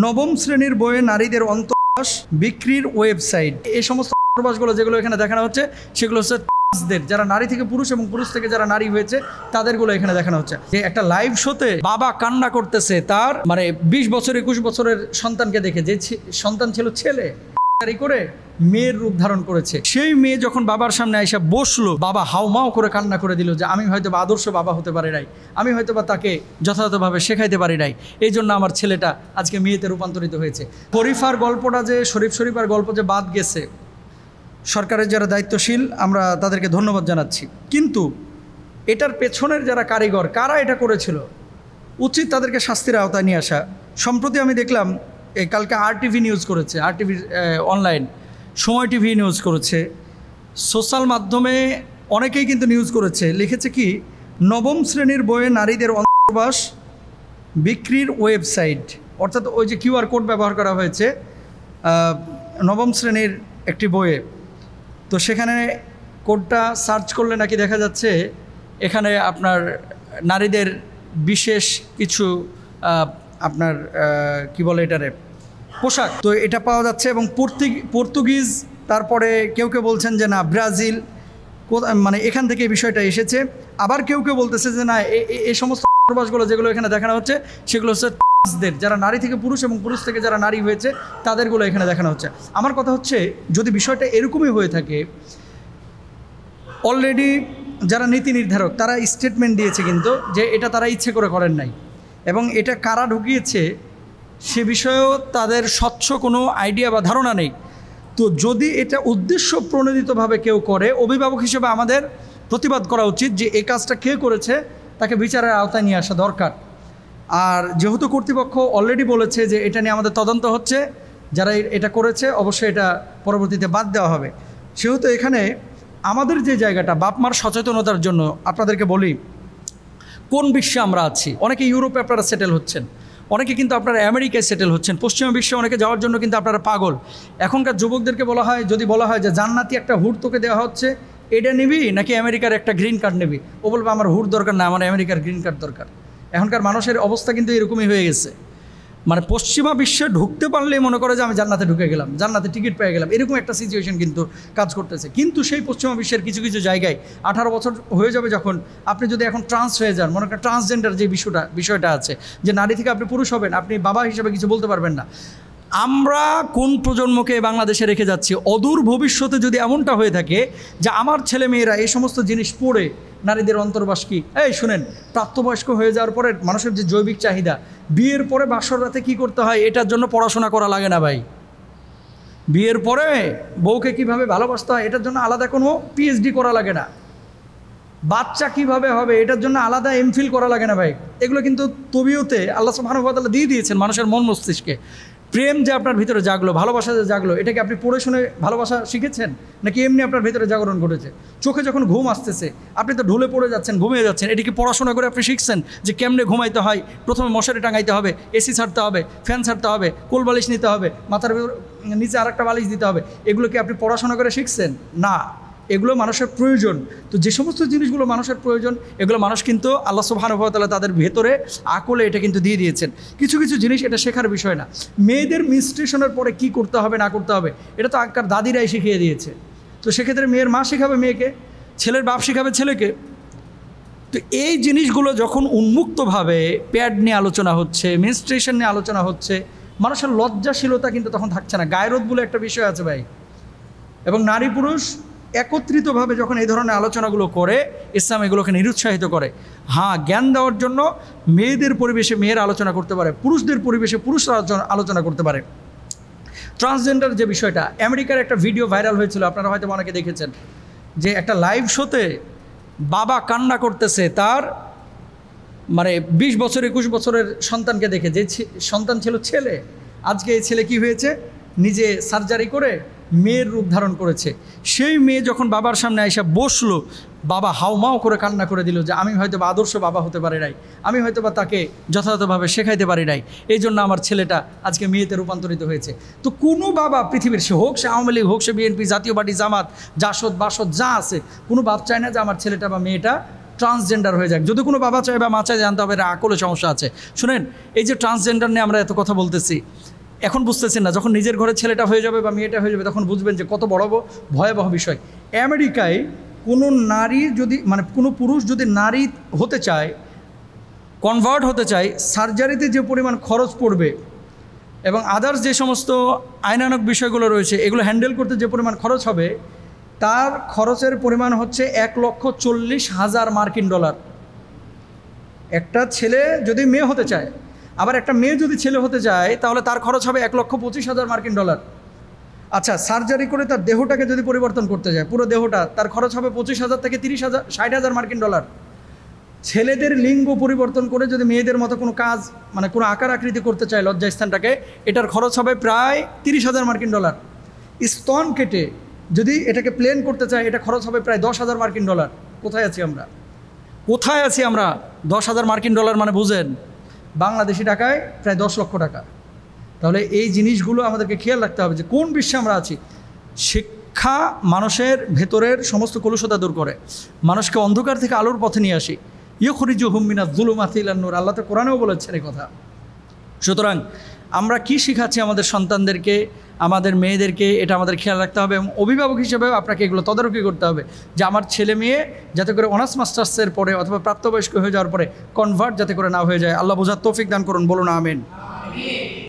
নবম শ্রেণীর বইয়ে নারীদের অন্তর্বাস বিক্রির ওয়েবসাইট। এই সমস্ত অন্তর্বাসগুলো যেগুলো এখানে দেখানো হচ্ছে সেগুলো হচ্ছে যারা নারী থেকে পুরুষ এবং পুরুষ থেকে যারা নারী হয়েছে তাদেরগুলো এখানে দেখানো হচ্ছে। যে একটা লাইভ শোতে বাবা কান্না করতেছে তার 20 বছর 21 বছরের সন্তানকে দেখে, যে সন্তান ছিল ছেলে করে মেয়ের রূপ ধারণ করেছে। সেই মেয়ে যখন বাবার সামনে এসে বসলো, বাবা হাউমাউ করে কান্না করে দিল যে আমি হয়তো বা আদর্শ বাবা হতে পারি নাই, আমি হয়তো বা তাকে যথাযথভাবে শেখাইতে পারি নাই, এই জন্য আমার ছেলেটা আজকে মেয়েতে রূপান্তরিত হয়েছে। শরীফার গল্পটা যে শরীফার গল্প যে বাদ গেছে, সরকারের যারা দায়িত্বশীল আমরা তাদেরকে ধন্যবাদ জানাচ্ছি, কিন্তু এটার পেছনের যারা কারিগর, কারা এটা করেছিল, উচিত তাদেরকে শাস্তির আওতায় নিয়ে আসা। সম্প্রতি আমি দেখলাম এই কালকে RTV নিউজ করেছে, RTV অনলাইন, সময় টিভি নিউজ করেছে, সোশ্যাল মাধ্যমে অনেকেই কিন্তু নিউজ করেছে, লিখেছে কি নবম শ্রেণীর বইয়ে নারীদের অন্তর্বাস বিক্রির ওয়েবসাইট। অর্থাৎ ওই যে QR কোড ব্যবহার করা হয়েছে নবম শ্রেণীর একটি বইয়ে, তো সেখানে কোডটা সার্চ করলে নাকি দেখা যাচ্ছে এখানে আপনার নারীদের বিশেষ কিছু আপনার কি বলে এটারে পোশাক, তো এটা পাওয়া যাচ্ছে। এবং পর্তুগিজ, তারপরে কেউ কেউ বলছেন যে না ব্রাজিল, এখান থেকে এই বিষয়টা এসেছে। আবার কেউ কেউ বলতেছে যে না এই সমস্ত অন্তর্বাসগুলো যেগুলো এখানে দেখানো হচ্ছে সেগুলো হচ্ছে যারা নারী থেকে পুরুষ এবং পুরুষ থেকে যারা নারী হয়েছে তাদেরগুলো এখানে দেখানো হচ্ছে। আমার কথা হচ্ছে যদি বিষয়টা এরকমই হয়ে থাকে, অলরেডি যারা নীতি নির্ধারক তারা স্টেটমেন্ট দিয়েছে কিন্তু যে এটা তারা ইচ্ছে করে করেন নাই, এবং এটা কারা ঢুকিয়েছে সে বিষয়েও তাদের স্বচ্ছ কোনো আইডিয়া বা ধারণা নেই। তো যদি এটা উদ্দেশ্য প্রণোদিতভাবে কেউ করে, অভিভাবক হিসেবে আমাদের প্রতিবাদ করা উচিত যে এই কাজটা কে করেছে তাকে বিচারের আওতায় নিয়ে আসা দরকার। আর যেহেতু কর্তৃপক্ষ অলরেডি বলেছে যে এটা নিয়ে আমাদের তদন্ত হচ্ছে, যারা এটা করেছে অবশ্যই এটা পরবর্তীতে বাদ দেওয়া হবে, সেহেতু এখানে আমাদের যে জায়গাটা বাপ মার সচেতনতার জন্য আপনাদেরকে বলি, কোন বিশ্বে আমরা আছি। অনেকে ইউরোপে আপনারা সেটেল হচ্ছেন, অনেকে কিন্তু আপনারা আমেরিকায় সেটেল হচ্ছেন, পশ্চিমা বিশ্বে অনেকে যাওয়ার জন্য কিন্তু আপনারা পাগল। এখনকার যুবকদেরকে বলা হয়, যদি বলা হয় যে জান্নাতি একটা হুড তোকে দেওয়া হচ্ছে, এটা নিবি নাকি আমেরিকার একটা গ্রিন কার্ড নিবি, ও বলবে আমার হুড দরকার না, আমার আমেরিকার গ্রিন কার্ড দরকার। এখনকার মানুষের অবস্থা কিন্তু এরকমই হয়ে গেছে, পশ্চিমা বিশ্বে ঢুকতে পারলেই মনে করে যে আমি জান্নাতে ঢুকে গেলাম, জান্নাতে টিকিট পেয়ে গেলাম, এরকম একটা সিচুয়েশন কিন্তু কাজ করতেছে। কিন্তু সেই পশ্চিমা বিশ্বের কিছু কিছু জায়গায় 18 বছর হয়ে যাবে যখন, আপনি যদি এখন ট্রান্স হয়ে যান, মনে করেন ট্রান্সজেন্ডার যে বিষয়টা আছে, যে নারী থেকে আপনি পুরুষ হবেন, আপনি বাবা হিসেবে কিছু বলতে পারবেন না। আমরা কোন প্রজন্মকে বাংলাদেশে রেখে যাচ্ছি? অদূর ভবিষ্যতে যদি এমনটা হয়ে থাকে যে আমার ছেলে মেয়েরা এই সমস্ত জিনিস পড়ে নারীদের অন্তর্বাস কি, এই শুনেন, প্রাপ্তবয়স্ক হয়ে যাওয়ার পরে মানুষের যে জৈবিক চাহিদা, বিয়ের পরে বাসর রাতে কী করতে হয় এটার জন্য পড়াশোনা করা লাগে না ভাই। বিয়ের পরে বউকে কিভাবে ভালোবাসতে হয় এটার জন্য আলাদা কোনো PhD করা লাগে না। বাচ্চা কিভাবে হবে এটার জন্য আলাদা MPhil করা লাগে না ভাই। এগুলো কিন্তু তবিয়তে আল্লাহ সুবহানাহু ওয়া তাআলা দিয়ে দিয়েছেন মানুষের মন মস্তিষ্কে। প্রেম যে আপনার ভিতরে জাগলো, ভালোবাসা যে জাগলো, এটাকে আপনি পড়ে শুনে ভালোবাসা শিখেছেন নাকি এমনি আপনার ভিতরে জাগরণ ঘটেছে? চোখে যখন ঘুম আসতেছে আপনি তো ঢুলে পড়ে যাচ্ছেন, ঘুমিয়ে যাচ্ছেন, এটা কি পড়াশোনা করে আপনি শিখছেন যে কেমনে ঘুমাইতে হয়? প্রথমে মশারি টাঙাইতে হবে, AC ছাড়তে হবে, ফ্যান ছাড়তে হবে, কোল বালিশ নিতে হবে, মাথার নিচে আরেকটা বালিশ দিতে হবে, এগুলো কি আপনি পড়াশোনা করে শিখছেন? না, এগুলো মানুষের প্রয়োজন। তো যে সমস্ত জিনিসগুলো মানুষের প্রয়োজন এগুলো মানুষ কিন্তু আল্লাহ সুবহানাহু ওয়া তাআলা তাদের ভেতরে আকলে এটা কিন্তু দিয়ে দিয়েছেন। কিছু কিছু জিনিস এটা শেখার বিষয় না। মেয়েদের মেনস্ট্রুয়েশনের পরে কি করতে হবে না করতে হবে এটা তো আগকার দাদিরাই শিখিয়ে দিয়েছে। তো সেক্ষেত্রে মেয়ের মা শেখাবে মেয়েকে, ছেলের বাপ শেখাবে ছেলেকে। তো এই জিনিসগুলো যখন উন্মুক্তভাবে প্যাড নিয়ে আলোচনা হচ্ছে, মেনস্ট্রুয়েশন নিয়ে আলোচনা হচ্ছে, মানুষের লজ্জাশীলতা কিন্তু তখন থাকছে না। গায়রত বলে একটা বিষয় আছে ভাই, এবং নারী পুরুষ একত্রিতভাবে যখন এই ধরনের আলোচনাগুলো করে, ইসলাম এগুলোকে নিরুৎসাহিত করে। হ্যাঁ, জ্ঞান দেওয়ার জন্য মেয়েদের পরিবেশে মেয়েরা আলোচনা করতে পারে, পুরুষদের পরিবেশে পুরুষরা আলোচনা করতে পারে। ট্রান্সজেন্ডার যে বিষয়টা, আমেরিকার একটা ভিডিও ভাইরাল হয়েছিল, আপনারা হয়তো অনেকে দেখেছেন, যে একটা লাইভ শোতে বাবা কান্না করতেছে তার 20 বছর 21 বছরের সন্তানকে দেখে, যে সন্তান ছিল ছেলে, আজকে এই ছেলে কি হয়েছে, নিজে সার্জারি করে মেয়ের রূপ ধারণ করেছে। সেই মেয়ে যখন বাবার সামনে এসে বসলো, বাবা হাউমাউ করে কান্না করে দিল যে আমি হয়তো বা আদর্শ বাবা হতে পারি নাই, আমি হয়তো বা তাকে যথাযথভাবে শেখাইতে পারি নাই, এই জন্য আমার ছেলেটা আজকে মেয়েতে রূপান্তরিত হয়েছে। তো কোনো বাবা পৃথিবীর, সে হোক সে আওয়ামী লীগ, হোক সে BNP, জাতীয় পার্টি, জামাত, জাসদ, বাসদ যা আছে, কোনো বাপ চায় না যে আমার ছেলেটা বা মেয়েটা ট্রান্সজেন্ডার হয়ে যাক। যদি কোনো বাবা চায় বা মা চায় জানতে হবে এরা আকলে সমস্যা আছে। শুনেন, এই যে ট্রান্সজেন্ডার নিয়ে আমরা এত কথা বলতেছি, এখন বুঝতেছেন না, যখন নিজের ঘরে ছেলেটা হয়ে যাবে বা মেয়েটা হয়ে যাবে তখন বুঝবেন যে কত বড় ভয়াবহ বিষয়। আমেরিকায় কোনো নারী যদি কোনো পুরুষ যদি নারী হতে চায়, কনভার্ট হতে চায়, সার্জারিতে যে পরিমাণ খরচ পড়বে এবং আদার্স যে সমস্ত আইনানুগ বিষয়গুলো রয়েছে এগুলো হ্যান্ডেল করতে যে পরিমাণ খরচ হবে, তার খরচের পরিমাণ হচ্ছে $1,40,000 মার্কিন ডলার। একটা ছেলে যদি মেয়ে হতে চায়, আবার একটা মেয়ে যদি ছেলে হতে চায়, তাহলে তার খরচ হবে $1,25,000 মার্কিন ডলার। আচ্ছা, সার্জারি করে তার দেহটাকে যদি পরিবর্তন করতে যায়, পুরো দেহটা, তার খরচ হবে 25,000 থেকে 30,000 60,000 মার্কিন ডলার। ছেলেদের লিঙ্গ পরিবর্তন করে যদি মেয়েদের মতো কোনো কাজ কোনো আকার আকৃতি করতে চায় লজ্জাস্থানটাকে, এটার খরচ হবে প্রায় 30,000 মার্কিন ডলার। স্তন কেটে যদি এটাকে প্লেন করতে চায়, এটা খরচ হবে প্রায় 10,000 মার্কিন ডলার। কোথায় আছি আমরা? 10,000 মার্কিন ডলার বুঝেন, বাংলাদেশি টাকায় প্রায় 10 লক্ষ টাকা। তাহলে এই জিনিসগুলো আমাদেরকে খেয়াল রাখতে হবে যে কোন বিশ্বে আমরা আছি। শিক্ষা মানুষের ভেতরের সমস্ত কলুষতা দূর করে, মানুষকে অন্ধকার থেকে আলোর পথে নিয়ে আসি। ইউখরিজুহুম মিনাজ যুলুমাতি ইলান নূর, আল্লাহ তো কোরআনেও বলেছেন এই কথা। সুতরাং আমরা কি শিখাচ্ছি আমাদের সন্তানদেরকে, আমাদের মেয়েদেরকে, এটা আমাদের খেয়াল রাখতে হবে এবং অভিভাবক হিসেবেও আপনাকে এগুলো তদারকি করতে হবে যে আমার ছেলে মেয়ে যাতে করে অনার্স মাস্টার্সের পরে অথবা প্রাপ্তবয়স্ক হয়ে যাওয়ার পরে কনভার্ট যাতে করে না হয়ে যায়। আল্লাহ বোঝার তৌফিক দান করুন, বলুন আমিন।